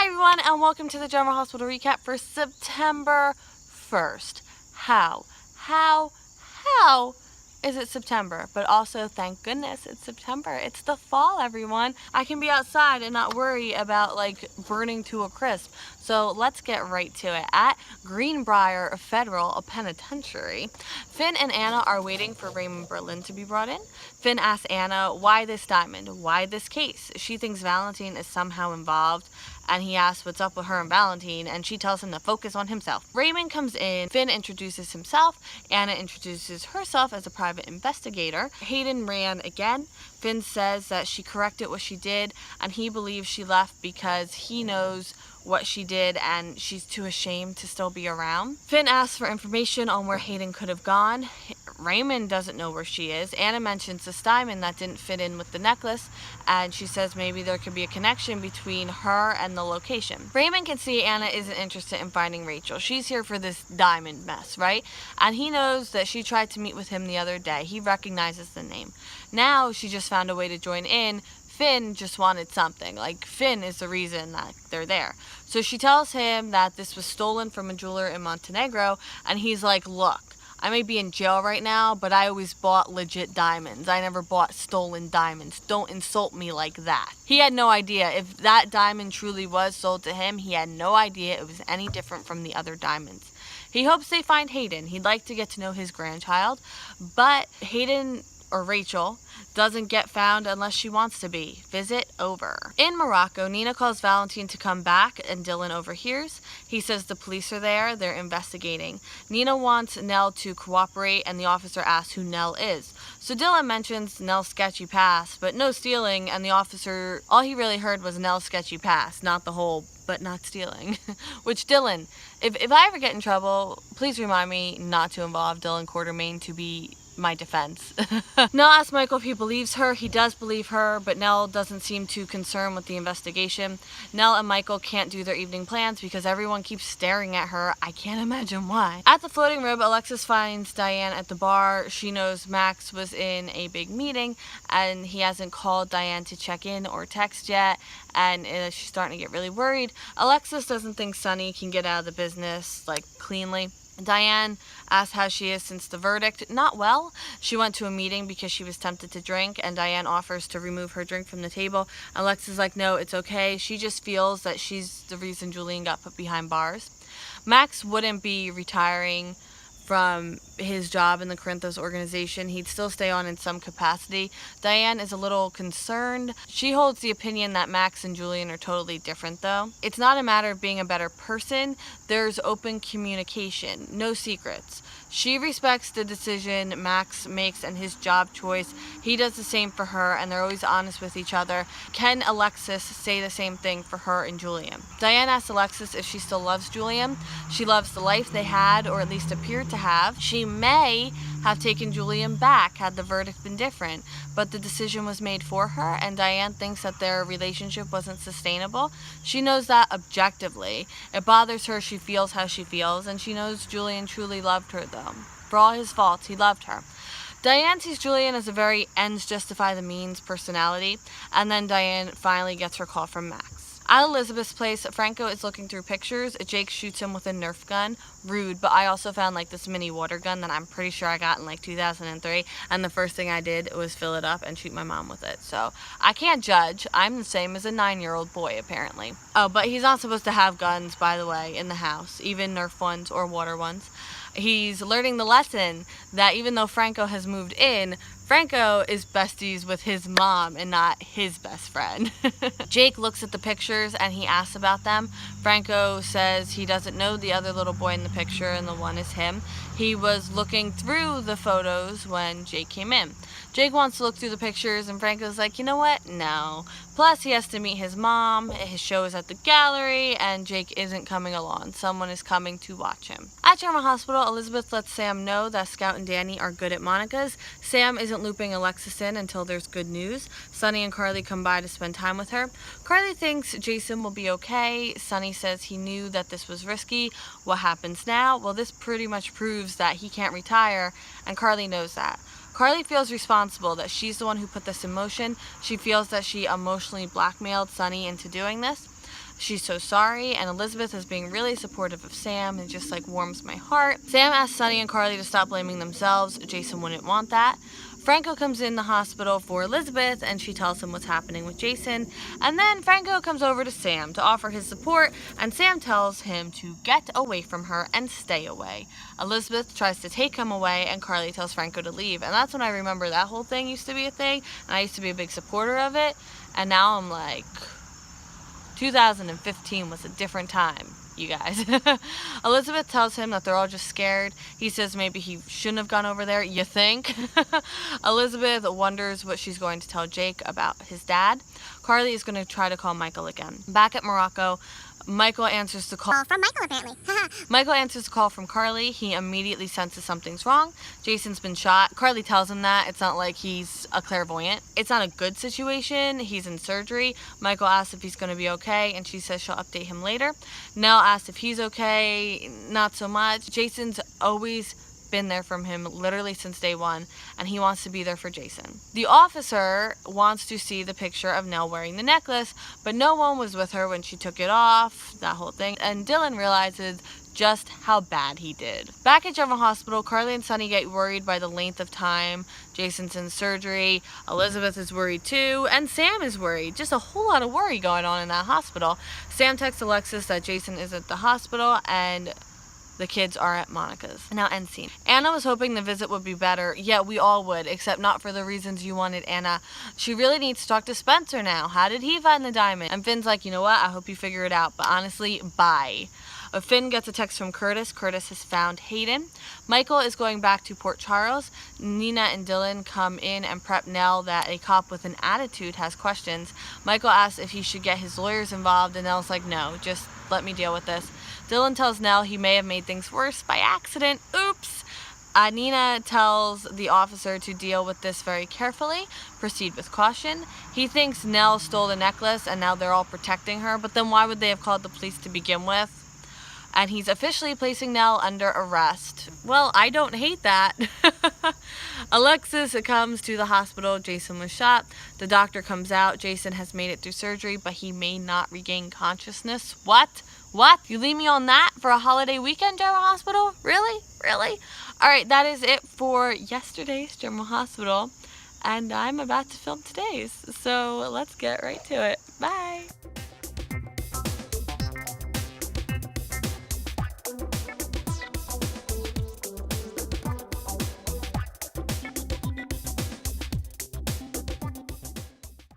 Hi everyone, and welcome to the General Hospital recap for September 1st. How is it September? But also, thank goodness it's September. It's the fall, everyone. I can be outside and not worry about like burning to a crisp. So let's get right to it. At Greenbrier Federal Penitentiary, Finn and Anna are waiting for Raymond Berlin to be brought in. Finn asks Anna, why this diamond? Why this case? She thinks Valentine is somehow involved, and he asks what's up with her and Valentine, and she tells him to focus on himself. Raymond comes in, Finn introduces himself, Anna introduces herself as a private investigator. Hayden ran again. Finn says that she corrected what she did, and he believes she left because he knows what she did and she's too ashamed to still be around. Finn asks for information on where Hayden could have gone. Raymond doesn't know where she is. Anna mentions this diamond that didn't fit in with the necklace, and she says maybe there could be a connection between her and the location. Raymond can see Anna isn't interested in finding Rachel. She's here for this diamond mess, right? And he knows that she tried to meet with him the other day. He recognizes the name. Now she just found a way to join in. Finn just wanted something. Like, Finn is the reason that they're there. So she tells him that this was stolen from a jeweler in Montenegro, and he's like, look, I may be in jail right now, but I always bought legit diamonds. I never bought stolen diamonds. Don't insult me like that. He had no idea. If that diamond truly was sold to him, he had no idea it was any different from the other diamonds. He hopes they find Hayden. He'd like to get to know his grandchild, but Hayden or Rachel doesn't get found unless she wants to be. Visit over. In Morocco, Nina calls Valentine to come back, and Dylan overhears. He says the police are there, they're investigating. Nina wants Nell to cooperate, and the officer asks who Nell is. So Dylan mentions Nell's sketchy past, but no stealing, and the officer, all he really heard was Nell's sketchy past, not the whole but not stealing. Which, Dylan, if I ever get in trouble, please remind me not to involve Dylan Quartermain to be my defense. Nell asks Michael if he believes her. He does believe her, but Nell doesn't seem too concerned with the investigation. Nell and Michael can't do their evening plans because everyone keeps staring at her. I can't imagine why. At the floating rib, Alexis finds Diane at the bar. She knows Max was in a big meeting and he hasn't called Diane to check in or text yet, and she's starting to get really worried. Alexis doesn't think Sonny can get out of the business like cleanly. Diane asks how she is since the verdict. Not well. She went to a meeting because she was tempted to drink, and Diane offers to remove her drink from the table. Alexa's like, no, it's okay. She just feels that she's the reason Julian got put behind bars. Max wouldn't be retiring from his job in the Corinthos organization. He'd still stay on in some capacity. Diane is a little concerned. She holds the opinion that Max and Julian are totally different, though. It's not a matter of being a better person. There's open communication, no secrets. She respects the decision Max makes and his job choice. He does the same for her, and they're always honest with each other. Can Alexis say the same thing for her and Julian? Diane asks Alexis if she still loves Julian. She loves the life they had, or at least appeared to have. She may have taken Julian back had the verdict been different, but the decision was made for her, and Diane thinks that their relationship wasn't sustainable. She knows that objectively. It bothers her. She feels how she feels, and she knows Julian truly loved her, though. For all his faults, he loved her. Diane sees Julian as a very ends justify the means personality, and then Diane finally gets her call from Max. At Elizabeth's place, Franco is looking through pictures. Jake shoots him with a Nerf gun. Rude, but I also found like this mini water gun that I'm pretty sure I got in like 2003, and the first thing I did was fill it up and shoot my mom with it. So I can't judge. I'm the same as a 9-year-old boy, apparently. Oh, but he's not supposed to have guns, by the way, in the house, even Nerf ones or water ones. He's learning the lesson that even though Franco has moved in, Franco is besties with his mom and not his best friend. Jake looks at the pictures and he asks about them. Franco says he doesn't know the other little boy in the picture and the one is him. He was looking through the photos when Jake came in. Jake wants to look through the pictures and Franco's like, you know what? No. Plus he has to meet his mom, his show is at the gallery, and Jake isn't coming along. Someone is coming to watch him. At General Hospital, Elizabeth lets Sam know that Scout and Danny are good at Monica's. Sam isn't looping Alexis in until there's good news. Sunny and Carly come by to spend time with her. Carly thinks Jason will be okay. Sunny says he knew that this was risky. What happens now? Well, this pretty much proves that he can't retire, and Carly knows that. Carly feels responsible, that she's the one who put this in motion. She feels that she emotionally blackmailed Sunny into doing this. She's so sorry, and Elizabeth is being really supportive of Sam and just like warms my heart. Sam asks Sonny and Carly to stop blaming themselves. Jason wouldn't want that. Franco comes in the hospital for Elizabeth and she tells him what's happening with Jason. And then Franco comes over to Sam to offer his support, and Sam tells him to get away from her and stay away. Elizabeth tries to take him away and Carly tells Franco to leave. And that's when I remember that whole thing used to be a thing and I used to be a big supporter of it. And now I'm like, 2015 was a different time, you guys. Elizabeth tells him that they're all just scared. He says maybe he shouldn't have gone over there. You think? Elizabeth wonders what she's going to tell Jake about his dad. Carly is going to try to call Michael again. Back at Morocco, Michael answers the call from Michael, apparently. Michael answers the call from Carly. He immediately senses something's wrong. Jason's been shot. Carly tells him that. It's not like he's a clairvoyant. It's not a good situation. He's in surgery. Michael asks if he's going to be okay, and she says she'll update him later. Nell asks if he's okay. Not so much. Jason's always been there from him literally since day one, and he wants to be there for Jason. The officer wants to see the picture of Nell wearing the necklace, but no one was with her when she took it off, that whole thing, and Dylan realizes just how bad he did. Back at General Hospital, Carly and Sonny get worried by the length of time Jason's in surgery. Elizabeth is worried too, and Sam is worried. Just a whole lot of worry going on in that hospital. Sam texts Alexis that Jason is at the hospital and the kids are at Monica's. Now, end scene. Anna was hoping the visit would be better. Yeah, we all would, except not for the reasons you wanted, Anna. She really needs to talk to Spencer now. How did he find the diamond? And Finn's like, you know what? I hope you figure it out. But honestly, bye. Finn gets a text from Curtis. Curtis has found Hayden. Michael is going back to Port Charles. Nina and Dylan come in and prep Nell that a cop with an attitude has questions. Michael asks if he should get his lawyers involved, and Nell's like, no, just let me deal with this. Dylan tells Nell he may have made things worse by accident. Oops. Nina tells the officer to deal with this very carefully, proceed with caution. He thinks Nell stole the necklace and now they're all protecting her, but then why would they have called the police to begin with? And he's officially placing Nell under arrest. Well, I don't hate that. Alexis comes to the hospital. Jason was shot. The doctor comes out. Jason has made it through surgery, but he may not regain consciousness. What? What? You leave me on that for a holiday weekend, General Hospital? Really? Really? All right, that is it for yesterday's General Hospital. And I'm about to film today's. So let's get right to it. Bye.